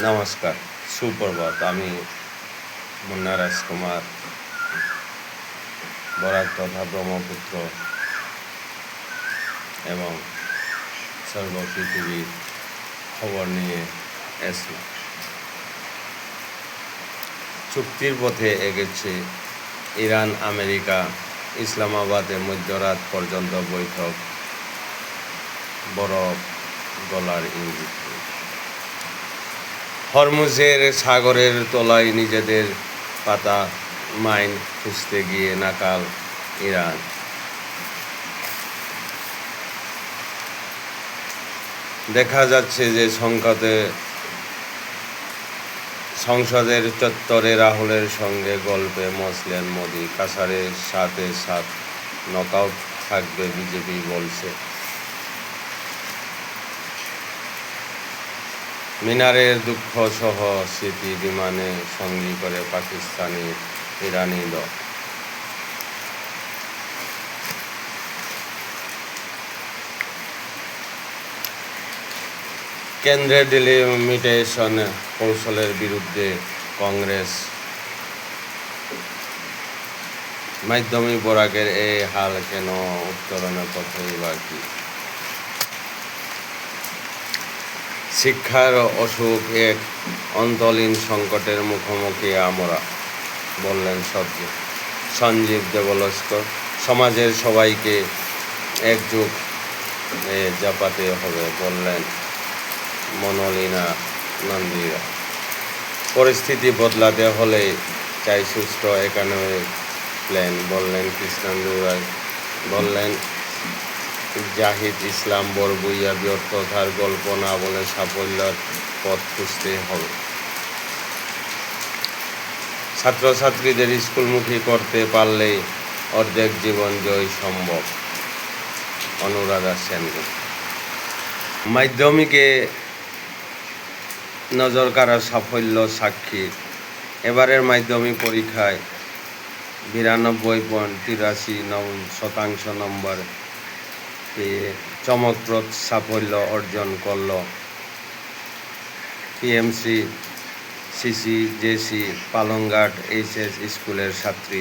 নমস্কার, সুপ্রভাত। আমি মুন্না রাজকুমার বরাক তথা ব্রহ্মপুত্র এবং সর্ব পৃথিবীর খবর নিয়ে এসলাম। চুক্তির পথে এগেছে ইরান, আমেরিকা। ইসলামাবাদে মধ্যরাত পর্যন্ত বৈঠক, বরফ গলার ইঙ্গিত। হরমুজের সাগরের তলায় নিজেদের পাতা মাইন খুঁজতে গিয়ে নাকাল ইরান। দেখা যাচ্ছে যে সংসদের চত্বরে রাহুলের সঙ্গে গল্পে মসলেন মোদি। কাছাড়ের সাথে সাথ নকআউট থাকবে বিজেপি বলছে। মিনারের দুঃখ সহ স্মৃতি বিমানে সঙ্গী করে পাকিস্তানি ইরানি দল। কেন্দ্রের ডিলিমিটেশন কৌশলের বিরুদ্ধে কংগ্রেস। মাধ্যমিক বরাকের এই হাল কেন? উত্তরণের পথেই বাকি। শিক্ষার অসুখ এক অন্তলীন সংকটের মুখোমুখি আমরা, বললেন সঞ্জীব দেবলস্কর। সমাজের সবাইকে একজোট জাপাতে হবে, বললেন মনোলিনা নন্দীরা। পরিস্থিতি বদলাতে হলে চাই সুস্থ ইকোনমিক প্ল্যান, বললেন কৃষ্ণেন্দু রায়। বললেন জাহিদ ইসলাম বরগুইয়া। ব্যর্থতার গল্প না বলে সাফল্যের পথ খুঁজতে হবে। ছাত্রছাত্রীদের স্কুলমুখী করতে পারলেই অর্ধেক জীবন জয় সম্ভব, অনুরাধা সেনগুপ্ত। মাধ্যমিকে নজর কাড়া সাফল্য সাক্ষী। এবারের মাধ্যমিক পরীক্ষায় 92.83% নম্বর পেয়ে চমকপ্রদ সাফল্য অর্জন করল পিএমসি সিসিজেসি পালংঘাট এইচএস স্কুলের ছাত্রী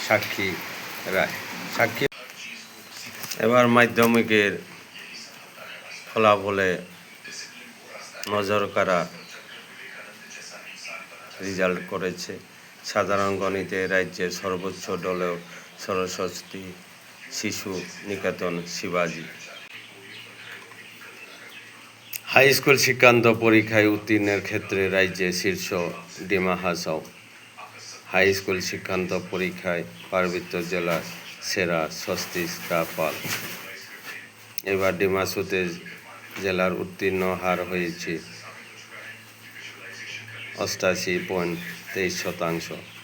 সাক্ষী রায়। এবার মাধ্যমিকের ফলাফলে নজর কাড়া রেজাল্ট করেছে। সাধারণ গণিতে রাজ্যের সর্বোচ্চ দলেও সরস্বতী শিশু নিকেতন শিবাজি। হাই স্কুল শিক্ষান্ত পরীক্ষায় উত্তীর্ণের ক্ষেত্রে রাজ্যে শীর্ষ ডিমা হাসাও। হাই স্কুল শিক্ষান্ত পরীক্ষায় পার্বত্য জেলার সেরা স্বস্তিকা পাল। এবার ডিমাসুতে জেলার উত্তীর্ণ হার হয়েছে 88.23%।